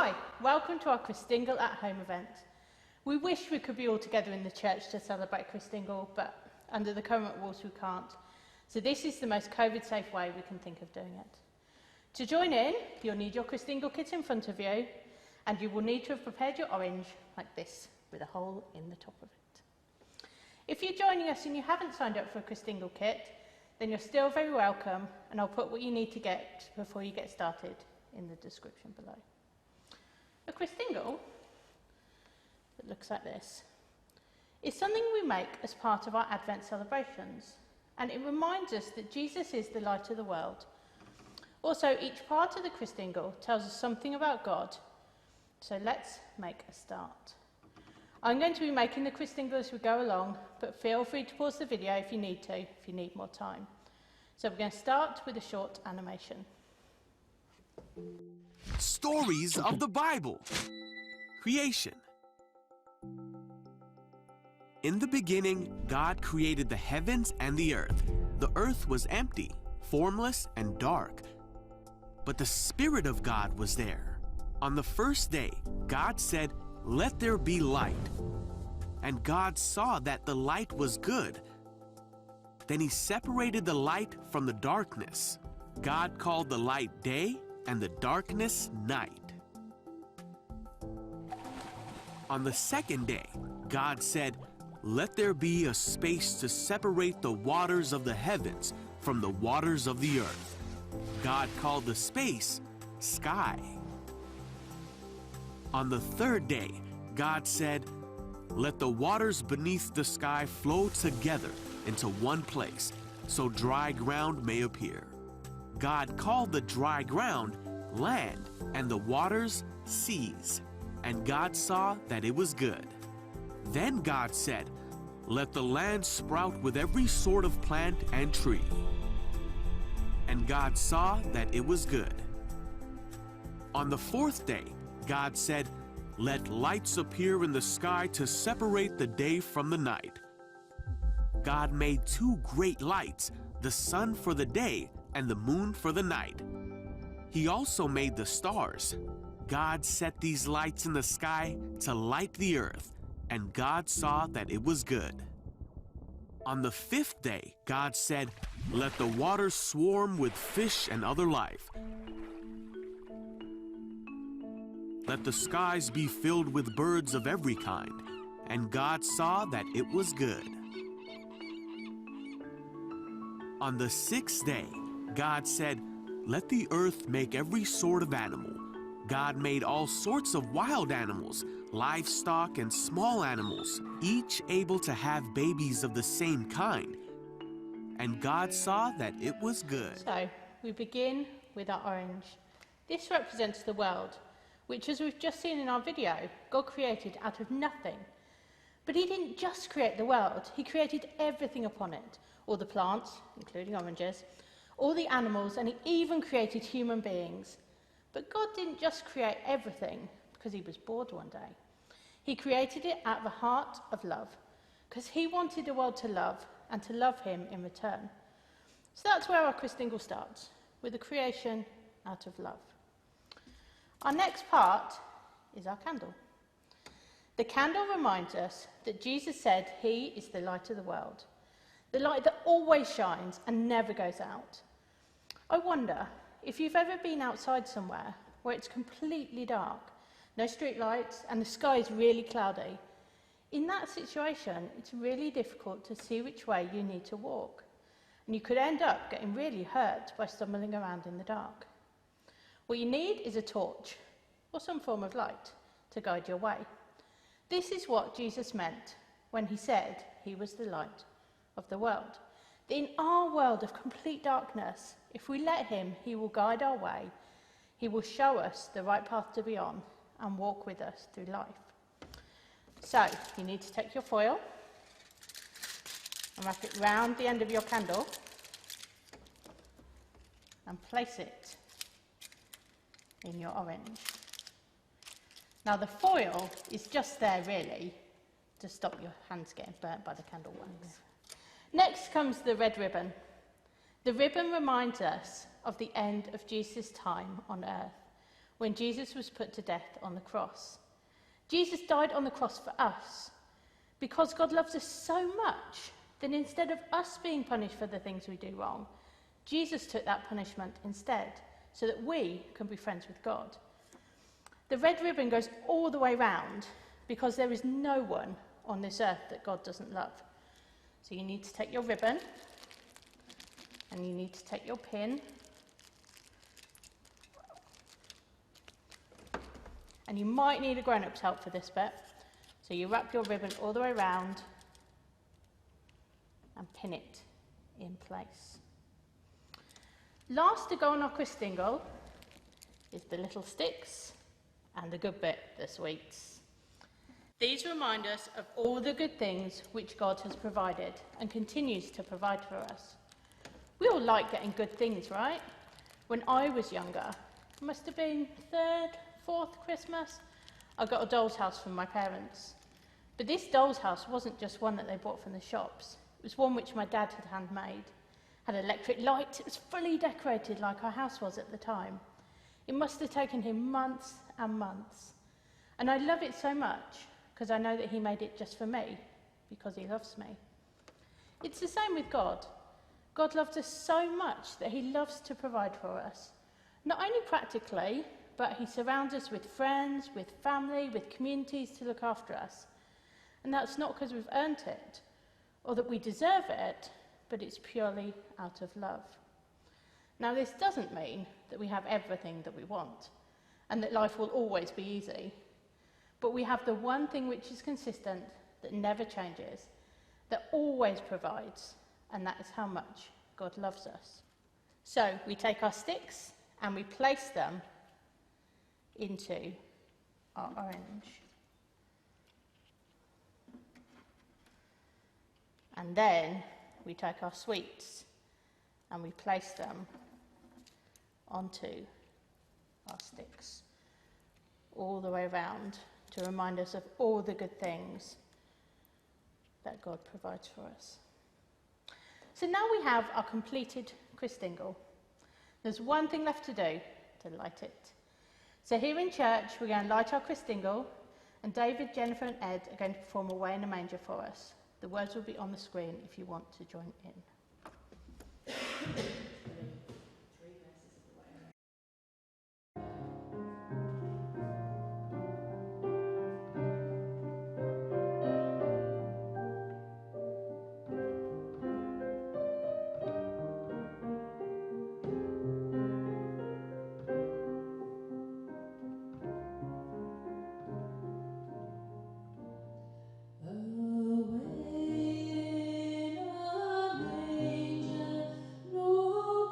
Hi, welcome to our Christingle at Home event. We wish we could be all together in the church to celebrate Christingle, but under the current rules we can't. So this is the most COVID-safe way we can think of doing it. To join in, you'll need your Christingle kit in front of you, and you will need to have prepared your orange like this, with a hole in the top of it. If you're joining us and you haven't signed up for a Christingle kit, then you're still very welcome, and I'll put what you need to get before you get started in the description below. A Christingle, that looks like this, is something we make as part of our Advent celebrations, and it reminds us that Jesus is the light of the world. Also, each part of the Christingle tells us something about God, so let's make a start. I'm going to be making the Christingle as we go along, but feel free to pause the video if you need more time. So we're going to start with a short animation. Stories of the Bible. Creation. In the beginning, God created the heavens and the earth. The earth was empty, formless, and dark. But the Spirit of God was there. On the first day, God said, "Let there be light." And God saw that the light was good. Then he separated the light from the darkness. God called the light day and the darkness night. On the second day, God said, "Let there be a space to separate the waters of the heavens from the waters of the earth." God called the space sky. On the third day, God said, "Let the waters beneath the sky flow together into one place, so dry ground may appear." God called the dry ground land and the waters seas, and God saw that it was good. Then God said, "Let the land sprout with every sort of plant and tree." And God saw that it was good. On the fourth day, God said, "Let lights appear in the sky to separate the day from the night." God made two great lights, the sun for the day and the moon for the night. He also made the stars. God set these lights in the sky to light the earth, and God saw that it was good. On the fifth day, God said, "Let the waters swarm with fish and other life. Let the skies be filled with birds of every kind." And God saw that it was good. On the sixth day, God said, "Let the earth make every sort of animal." God made all sorts of wild animals, livestock and small animals, each able to have babies of the same kind. And God saw that it was good. So, we begin with our orange. This represents the world, which, as we've just seen in our video, God created out of nothing. But he didn't just create the world, he created everything upon it. All the plants, including oranges, all the animals, and he even created human beings. But God didn't just create everything because he was bored one day. He created it out of a heart of love, because he wanted the world to love and to love him in return. So that's where our Christingle starts, with a creation out of love. Our next part is our candle. The candle reminds us that Jesus said he is the light of the world, the light that always shines and never goes out. I wonder if you've ever been outside somewhere where it's completely dark, no street lights, and the sky is really cloudy. In that situation, it's really difficult to see which way you need to walk, and you could end up getting really hurt by stumbling around in the dark. What you need is a torch, or some form of light, to guide your way. This is what Jesus meant when he said he was the light of the world. That in our world of complete darkness, if we let him, he will guide our way. He will show us the right path to be on and walk with us through life. So, you need to take your foil and wrap it round the end of your candle and place it in your orange. Now the foil is just there really to stop your hands getting burnt by the candle wax. Next comes the red ribbon. The ribbon reminds us of the end of Jesus' time on earth, when Jesus was put to death on the cross. Jesus died on the cross for us. Because God loves us so much, then instead of us being punished for the things we do wrong, Jesus took that punishment instead, so that we can be friends with God. The red ribbon goes all the way round because there is no one on this earth that God doesn't love. So you need to take your ribbon, and you need to take your pin, and you might need a grown-up's help for this bit. So you wrap your ribbon all the way round and pin it in place. Last to go on our Christingle is the little sticks and the good bit, the sweets. These remind us of all the good things which God has provided and continues to provide for us. We all like getting good things, right? When I was younger, it must have been third, fourth Christmas, I got a doll's house from my parents. But this doll's house wasn't just one that they bought from the shops. It was one which my dad had handmade. Had electric light, it was fully decorated like our house was at the time. It must have taken him months and months. And I love it so much because I know that he made it just for me, because he loves me. It's the same with God. God loves us so much that he loves to provide for us. Not only practically, but he surrounds us with friends, with family, with communities to look after us. And that's not because we've earned it or that we deserve it, but it's purely out of love. Now, this doesn't mean that we have everything that we want and that life will always be easy. But we have the one thing which is consistent, that never changes, that always provides, and that is how much God loves us. So we take our sticks and we place them into our orange. And then we take our sweets and we place them onto our sticks all the way around to remind us of all the good things that God provides for us. So now we have our completed Christingle. There's one thing left to do, to light it. So here in church, we're going to light our Christingle, and David, Jennifer and Ed are going to perform Away in a Manger for us. The words will be on the screen if you want to join in. Away in a manger, no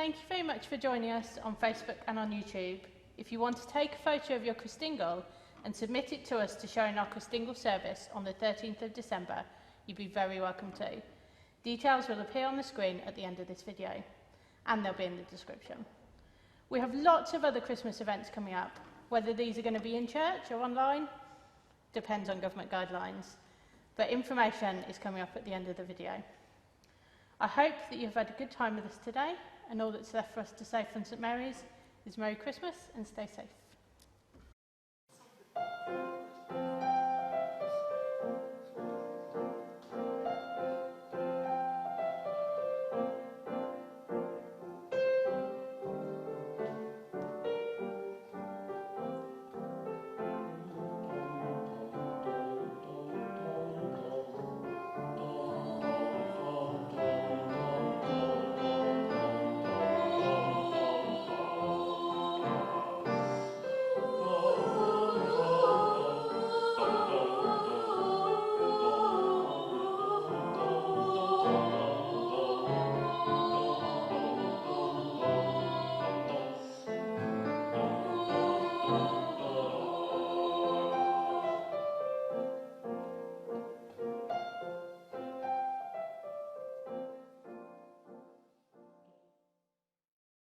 Thank you very much for joining us on Facebook and on YouTube. If you want to take a photo of your Christingle and submit it to us to show in our Christingle service on the 13th of December, you'd be very welcome to. Details will appear on the screen at the end of this video, and they'll be in the description. We have lots of other Christmas events coming up. Whether these are going to be in church or online depends on government guidelines, but information is coming up at the end of the video. I hope that you've had a good time with us today, and all that's left for us to say from St Mary's is Merry Christmas and stay safe.